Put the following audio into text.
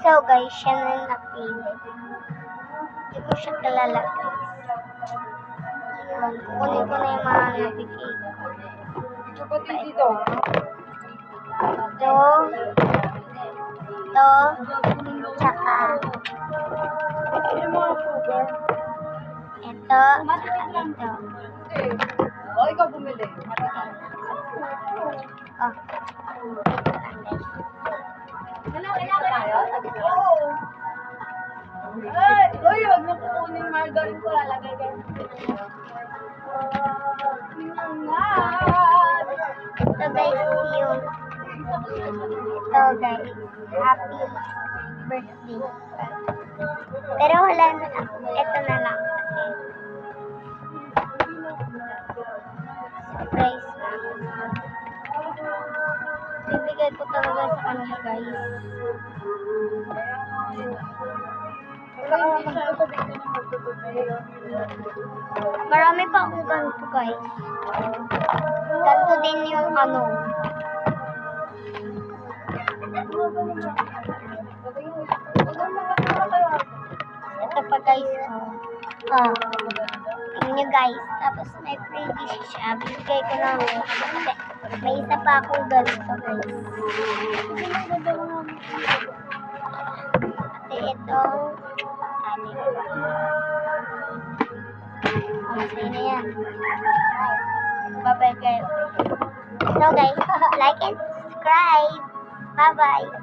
So guys, siya na yung napili. Hindi ko siya kilala guys. Yun, kukunin ko na yung mga notification. Kapatid dito. Ito. Tsaka. Yung mga sugar. Ito. Tsaka ito. O, ikaw bumili. Oh. Oo. Ay, uy, wag mo kukunin margarine ko, lalagay kayo. Ito guys, yung ito guys, happy birthday. Pero wala na, ito na lang kasi surprise na. Bibigay ko talaga sa kanya guys. Marami pa akong ganito guys. Ganito din yung ano. Ito pa guys. Oh. Tingnan nyo guys. Tapos may freebies siya. Bibigay ko lang. May isa pa akong ganito guys. At itong masaya na yan. Bye-bye guys. So guys, like and subscribe. Bye-bye.